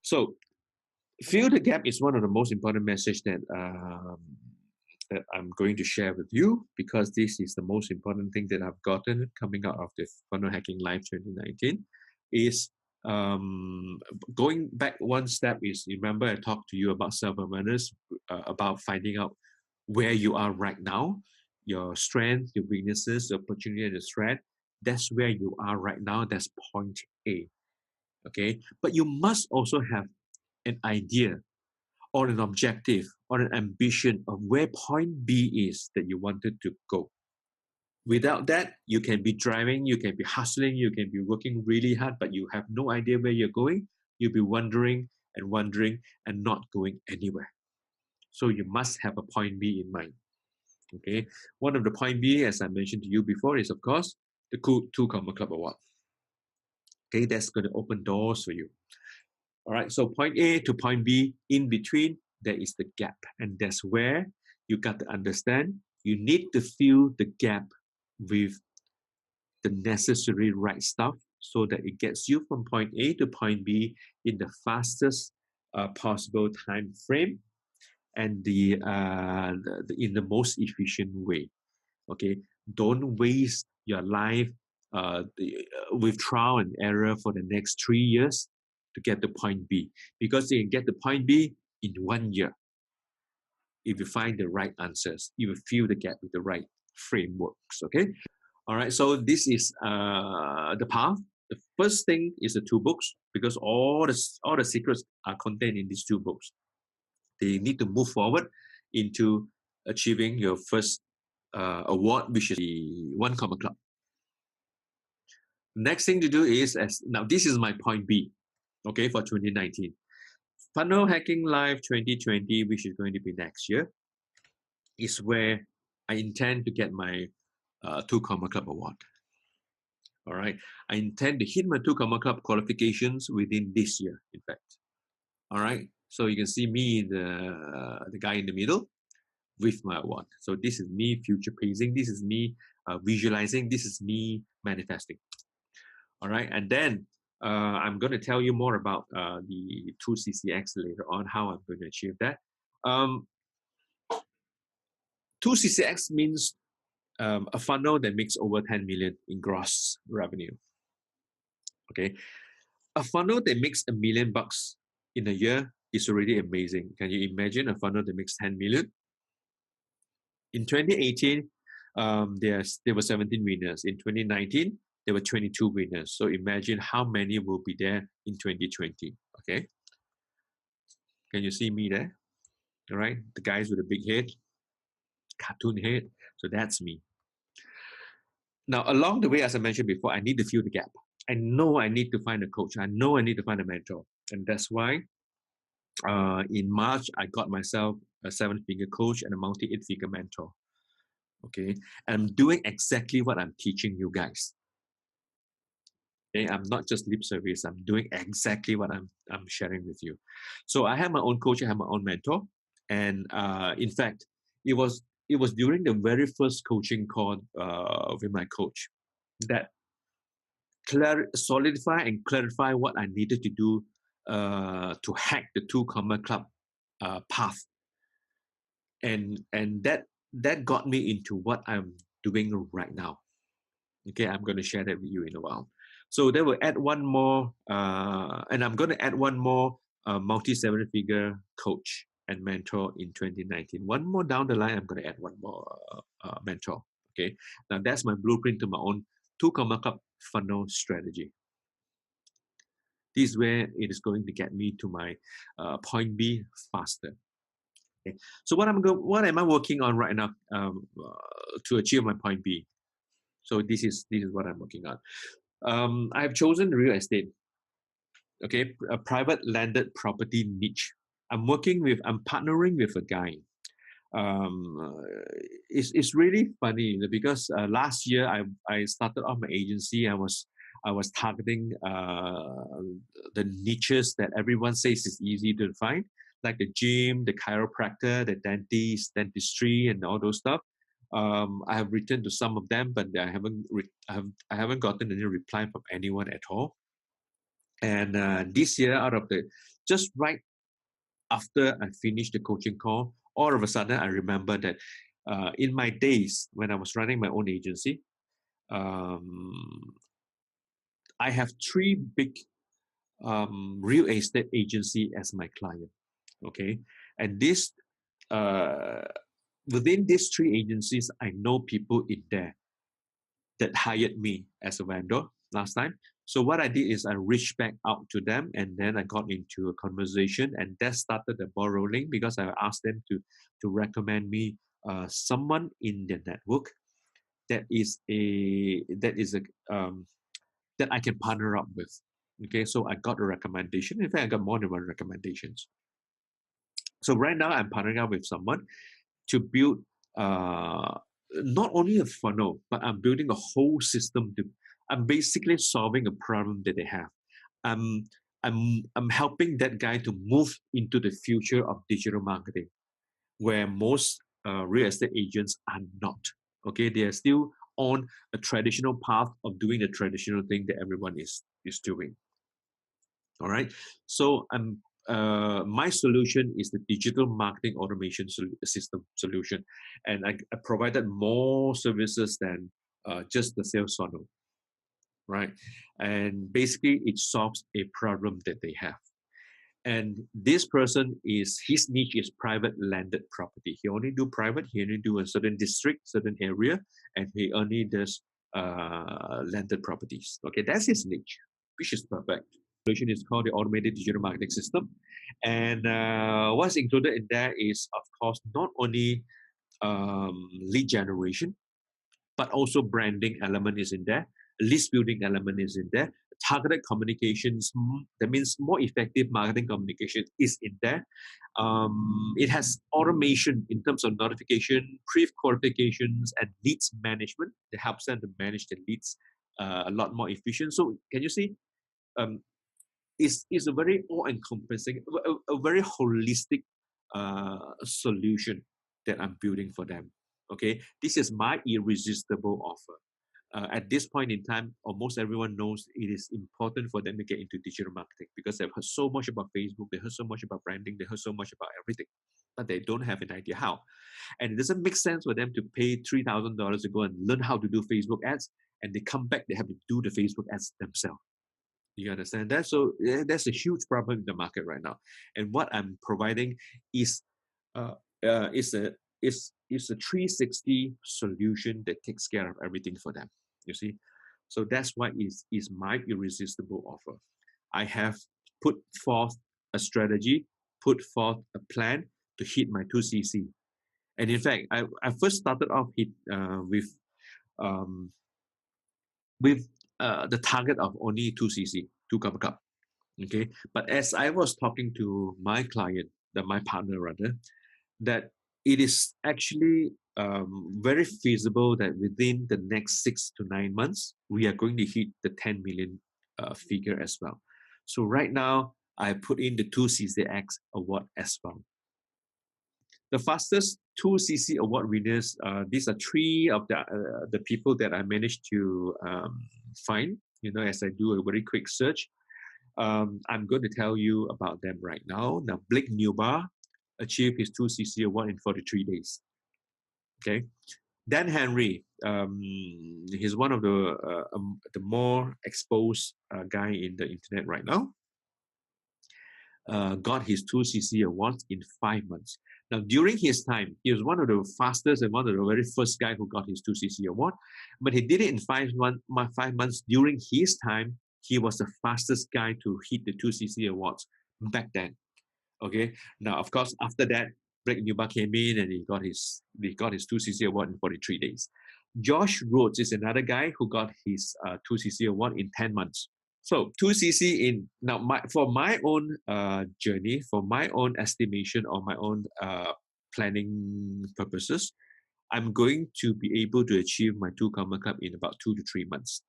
So fill the gap is one of the most important message that I'm going to share with you, because this is the most important thing that I've gotten coming out of the Funnel Hacking Live 2019. Is going back one step is, remember I talked to you about self-awareness, about finding out where you are right now, your strengths, your weaknesses, your opportunity, and the threat. That's where you are right now. That's point A. Okay, but you must also have an idea or an objective or an ambition of where point B is that you wanted to go. Without that, you can be driving, you can be hustling, you can be working really hard, but you have no idea where you're going. You'll be wondering and not going anywhere. So you must have a point B in mind. Okay, one of the point B, as I mentioned to you before, is of course the Two Comma Club Award. Okay, that's going to open doors for you. All right, so point A to point B, in between, there is the gap. And that's where you got to understand you need to fill the gap with the necessary right stuff so that it gets you from point A to point B in the fastest possible time frame and in the most efficient way. Okay, don't waste your life with trial and error for the next 3 years to get to point B, because you can get to point B in 1 year if you find the right answers, if you fill the gap with the right frameworks. Okay, all right. So this is the path. The first thing is the 2 books, because all the secrets are contained in these 2 books. They need to move forward into achieving your first award, which is the 1 Comma Club. Next thing to do is, now this is my point B, okay, for 2019. Funnel Hacking Live 2020, which is going to be next year, is where I intend to get my 2 Comma Club award. All right, I intend to hit my 2 Comma Club qualifications within this year, in fact. All right, so you can see me, the guy in the middle, with my award. So this is me future pacing. This is me visualizing. This is me manifesting. All right, and then I'm going to tell you more about the 2CCX later on, how I'm going to achieve that. 2CCX means a funnel that makes over 10 million in gross revenue. Okay, a funnel that makes $1 million in a year is already amazing. Can you imagine a funnel that makes 10 million? In 2018, there were 17 winners. In 2019, there were 22 winners. So imagine how many will be there in 2020. Okay. Can you see me there? All right. The guys with a big head, cartoon head. So that's me. Now, along the way, as I mentioned before, I need to fill the gap. I know I need to find a coach. I know I need to find a mentor. And that's why in March, I got myself a 7-figure coach and a multi 8-figure mentor. Okay. And I'm doing exactly what I'm teaching you guys. Okay, I'm not just lip service. I'm doing exactly what I'm sharing with you. So I have my own coach. I have my own mentor, and in fact, it was during the very first coaching call with my coach that solidify and clarify what I needed to do to hack the 2 Comma Club path, and that got me into what I'm doing right now. Okay, I'm going to share that with you in a while. So they will add one more, and I'm going to add one more multi 7-figure coach and mentor in 2019. One more down the line, I'm going to add one more mentor. Okay, now that's my blueprint to my own 2 Comma Club funnel strategy. This is where it is going to get me to my point B faster. Okay, so what am I working on right now to achieve my point B? So this is what I'm working on. I have chosen real estate, okay, a private landed property niche. I'm partnering with a guy. It's really funny because last year I started off my agency. I was targeting the niches that everyone says is easy to find, like the gym, the chiropractor, the dentist, dentistry, and all those stuff. I have written to some of them, but I haven't gotten any reply from anyone at all. And this year, just right after I finished the coaching call, all of a sudden I remember that in my days when I was running my own agency, um, I have three big real estate agency as my client. Okay, and this uh, within these three agencies, I know people in there that hired me as a vendor last time. So what I did is I reached back out to them, and then I got into a conversation, and that started the ball rolling because I asked them to recommend me someone in their network that is a that I can partner up with. Okay, so I got a recommendation. In fact, I got more than one recommendations. So right now I'm partnering up with someone to build uh, not only a funnel, but I'm building a whole system. I'm basically solving a problem that they have. I'm I'm helping that guy to move into the future of digital marketing, where most real estate agents are not. Okay, they are still on a traditional path of doing the traditional thing that everyone is doing. All right. So my solution is the digital marketing automation system solution, and I provided more services than just the sales funnel, right? And basically, it solves a problem that they have. And this person is his niche is private landed property. He only do private. He only do a certain district, certain area, and he only does landed properties. Okay, that's his niche, which is perfect. Solution is called the automated digital marketing system, and what's included in there is, of course, not only lead generation, but also branding element is in there, list building element is in there, targeted communications, that means more effective marketing communication is in there. It has automation in terms of notification, pre-qualifications, and leads management that helps them to manage the leads a lot more efficient. So can you see, um, is a very all-encompassing, a very holistic solution that I'm building for them. Okay, this is my irresistible offer. At this point in time, almost everyone knows it is important for them to get into digital marketing because they've heard so much about Facebook, they heard so much about branding, they heard so much about everything, but they don't have an idea how. And it doesn't make sense for them to pay $3,000 to go and learn how to do Facebook ads, and they come back, they have to do the Facebook ads themselves. You understand that? So that's a huge problem in the market right now. And what I'm providing is uh, is a is a 360 solution that takes care of everything for them. You see, so that's why is my irresistible offer. I have put forth a strategy, put forth a plan to hit my 2cc. And in fact, I first started off um, with the target of only 2cc, 2 cup. Okay, but as I was talking to my client, my partner rather, that it is actually very feasible that within the next 6 to 9 months we are going to hit the 10 million figure as well. So right now I put in the 2CCX award as well. The fastest 2cc award winners, these are three of the people that I managed to find, as I do a very quick search. I'm going to tell you about them right now. Now, Blake Newbar achieved his 2cc award in 43 days. Okay. Dan Henry, he's one of the more exposed guy in the internet right now. Got his 2cc awards in 5 months. Now, during his time, he was one of the fastest and one of the very first guy who got his 2cc award. But he did it in 5 months. During his time, he was the fastest guy to hit the 2cc awards back then. Okay. Now, of course, after that, Blake Newbar came in and he got his 2cc award in 43 days. Josh Rhodes is another guy who got his 2cc award in 10 months. So 2cc in now for my own journey, for my own estimation or my own planning purposes, I'm going to be able to achieve my 2 Karma Cup in about 2 to 3 months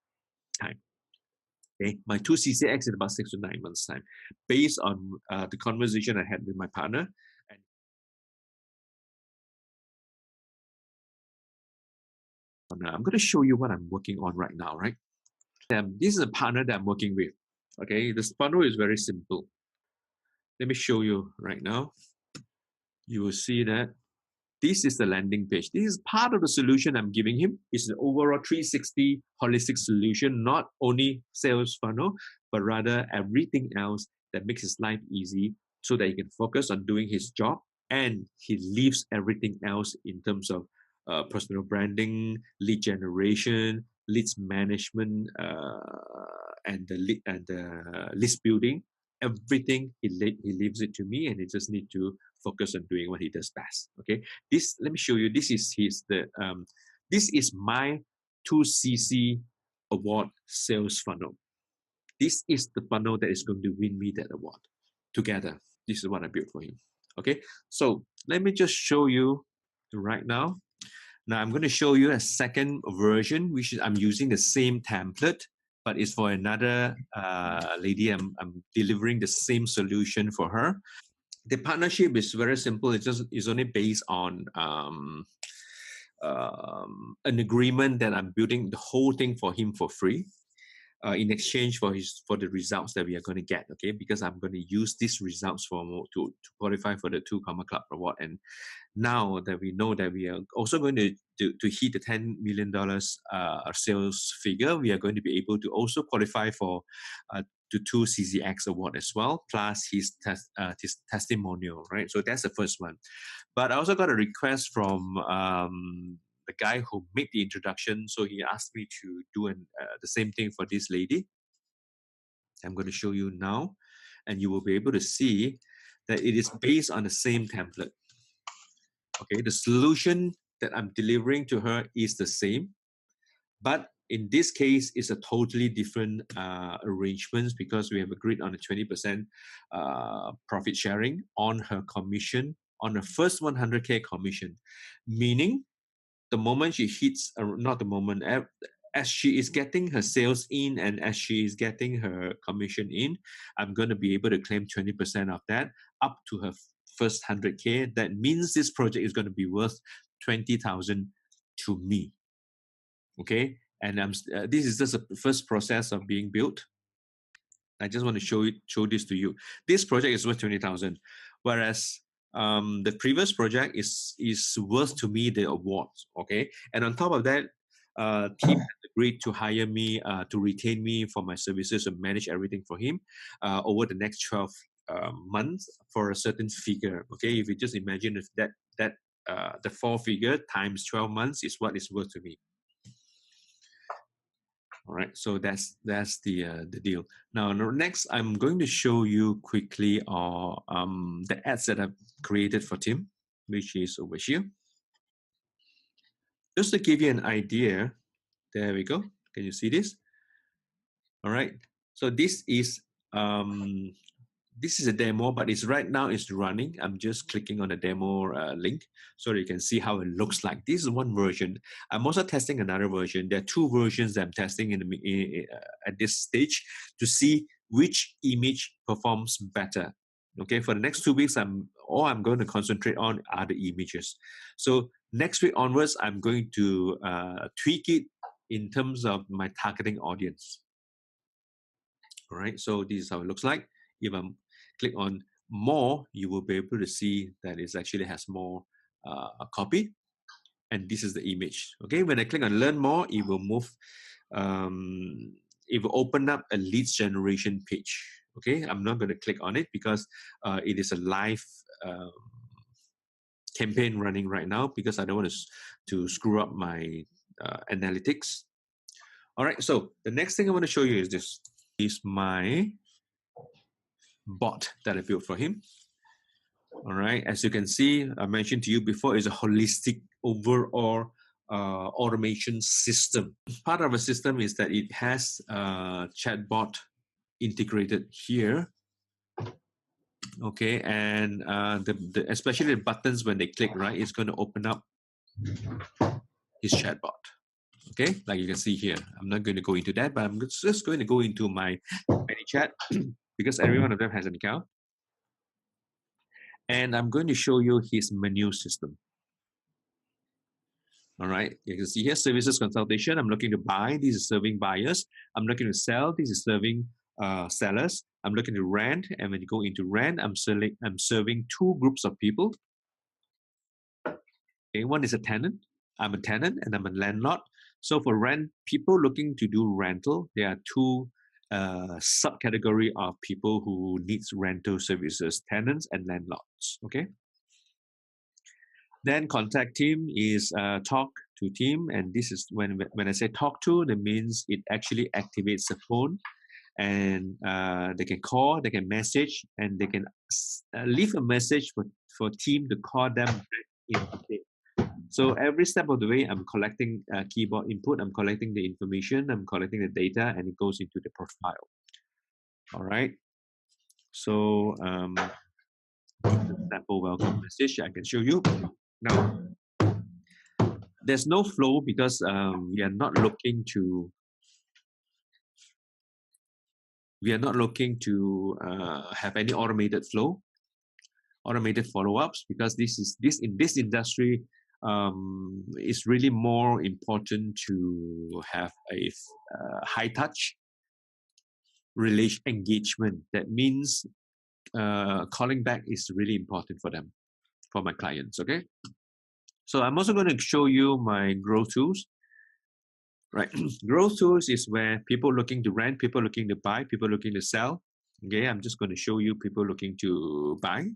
time. Okay, my 2CCX in about 6 to 9 months time, based on the conversation I had with my partner. And I'm going to show you what I'm working on right now, right? This is a partner that I'm working with. Okay, this funnel is very simple. Let me show you right now. You will see that this is the landing page. This is part of the solution I'm giving him. It's an overall 360 holistic solution, not only sales funnel, but rather everything else that makes his life easy so that he can focus on doing his job and he leaves everything else in terms of personal branding, lead generation, leads management, and the list building. Everything he leaves it to me, and he just need to focus on doing what he does best. Okay, this, let me show you. This is this is my 2cc award sales funnel. This is the funnel that is going to win me that award. Together, this is what I built for him. Okay, so let me just show you right now. Now I'm going to show you a second version, which is I'm using the same template, but it's for another lady. I'm delivering the same solution for her. The partnership is very simple. It's only based on an agreement that I'm building the whole thing for him for free. In exchange for the results that we are going to get, okay? Because I'm going to use these results to qualify for the 2 Karma Club Award. And now that we know that we are also going to hit the $10 million sales figure, we are going to be able to also qualify for the 2 CZX Award as well, plus his testimonial, right? So that's the first one. But I also got a request from the guy who made the introduction. So he asked me to do the same thing for this lady. I'm going to show you now, and you will be able to see that it is based on the same template. Okay, the solution that I'm delivering to her is the same, but in this case, it's a totally different arrangements because we have agreed on a 20% profit sharing on her commission, on the first 100K commission, meaning the moment she hits, not the moment, as she is getting her sales in and as she is getting her commission in, I'm going to be able to claim 20% of that up to her first 100K. That means this project is going to be worth 20,000 to me. Okay, and this is just the first process of being built. I just want to show this to you. This project is worth 20,000, whereas the previous project is worth to me the awards. Okay, and on top of that, team has agreed to hire me to retain me for my services and manage everything for him over the next 12 months for a certain figure. Okay, if you just imagine if that the 4 figure times 12 months is what it's worth to me. All right, so that's the deal. Now, next, I'm going to show you quickly the ads that I've created for Tim, which is over here. Just to give you an idea, there we go. Can you see this? All right. So this is a demo, but it's right now it's running. I'm just clicking on the demo link so that you can see how it looks like. This is one version. I'm also testing another version. There are 2 versions that I'm testing at this stage to see which image performs better. Okay, for the next 2 weeks, all I'm going to concentrate on are the images. So next week onwards, I'm going to tweak it in terms of my targeting audience. All right, so this is how it looks like. If I click on more, you will be able to see that it actually has more copy. And this is the image. Okay, when I click on learn more, it will move, it will open up a leads generation page. Okay, I'm not going to click on it because it is a live campaign running right now because I don't want to screw up my analytics. All right, so the next thing I want to show you is this. Is my bot that I built for him. All right, as you can see, I mentioned to you before, is a holistic overall automation system. Part of the system is that it has ChatBot integrated here. Okay, and especially the buttons when they click, right, it's going to open up his ChatBot. Okay, like you can see here. I'm not going to go into that, but I'm just going to go into my ManyChat because every one of them has an account. And I'm going to show you his menu system. All right, you can see here, services consultation. I'm looking to buy. This is serving buyers. I'm looking to sell. This is serving sellers. I'm looking to rent, and when you go into rent, I'm serving two groups of people. Okay, one is a tenant. I'm a tenant, and I'm a landlord. So for rent, people looking to do rental, there are two subcategory of people who needs rental services: tenants and landlords. Okay. Then contact team is talk to team, and this is when I say talk to, that means it actually activates the phone, and they can call, they can message, and they can leave a message for team to call them back in the day. So every step of the way, I'm collecting keyboard input, I'm collecting the information, I'm collecting the data, and it goes into the profile. All right. So sample welcome message I can show you now. There's no flow because we are not looking to have any automated flow, automated follow-ups, because in this industry, it's really more important to have a high touch relation engagement. That means calling back is really important for them, for my clients. Okay, so I'm also going to show you my growth tools. Right, growth tools is where people looking to rent, people looking to buy, people looking to sell. Okay, I'm just going to show you people looking to buy.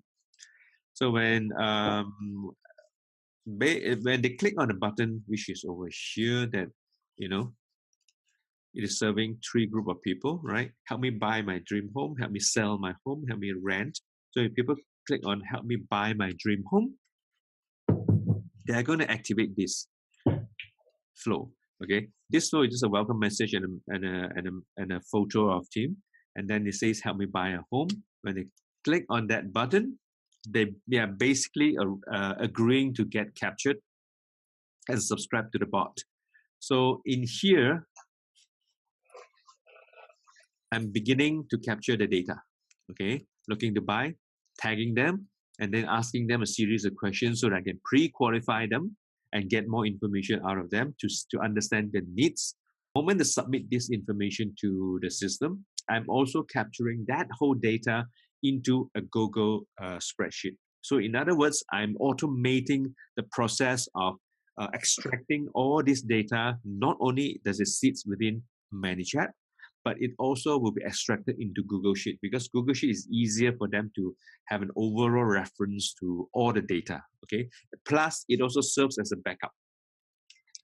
So when they click on the button, which is over here, that it is serving three group of people, right? Help me buy my dream home, help me sell my home, help me rent. So if people click on help me buy my dream home, they are going to activate this flow. Okay, this flow is just a welcome message and a photo of team, and then it says help me buy a home. When they click on that button, they are basically agreeing to get captured and subscribe to the bot. So in here, I'm beginning to capture the data. Okay, looking to buy, tagging them, and then asking them a series of questions so that I can pre-qualify them and get more information out of them to understand their needs. The moment they submit this information to the system, I'm also capturing that whole data into a Google spreadsheet. So in other words, I'm automating the process of extracting all this data. Not only does it sit within ManyChat, but it also will be extracted into Google Sheet, because Google Sheet is easier for them to have an overall reference to all the data. Okay. Plus, it also serves as a backup.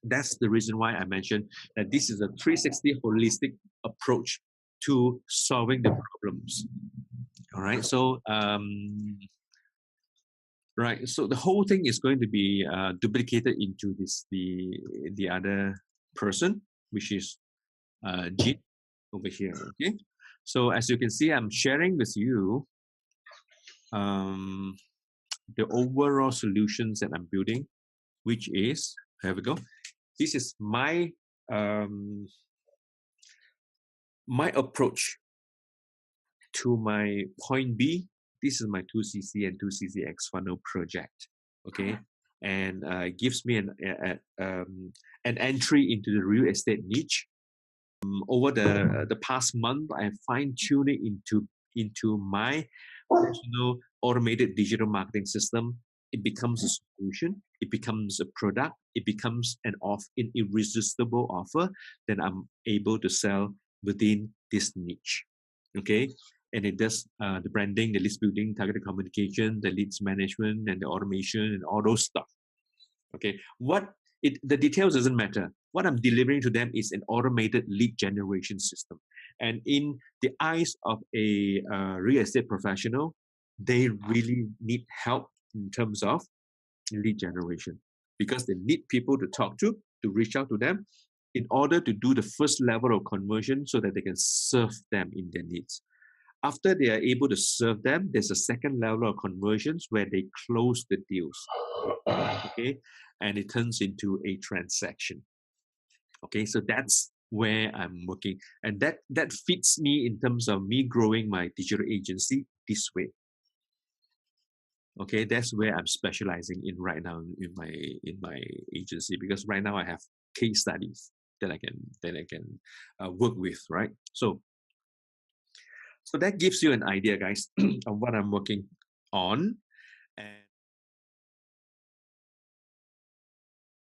That's the reason why I mentioned that this is a 360 holistic approach to solving the problems. All right. So, right. So the whole thing is going to be duplicated into the other person, which is Jean over here. Okay. So as you can see, I'm sharing with you the overall solutions that I'm building, which is, here we go. This is my my approach to my point B. This is my 2CC and 2CCX funnel project. Okay. And it gives me an entry into the real estate niche. Over the past month, I fine-tuned it into my personal automated digital marketing system. It becomes a solution, it becomes a product, it becomes an irresistible offer that I'm able to sell within this niche. Okay, and it does the branding, the list building, targeted communication, the leads management, and the automation, and all those stuff. Okay, the details doesn't matter. What I'm delivering to them is an automated lead generation system. And in the eyes of a real estate professional, they really need help in terms of lead generation, because they need people to talk to reach out to them in order to do the first level of conversion so that they can serve them in their needs. After they are able to serve them, there's a second level of conversions where they close the deals. Okay, and it turns into a transaction. Okay, so that's where I'm working, and that fits me in terms of me growing my digital agency this way. Okay, that's where I'm specializing in right now in my agency, because right now I have case studies that I can work with, right? So So that gives you an idea, guys, of what I'm working on. And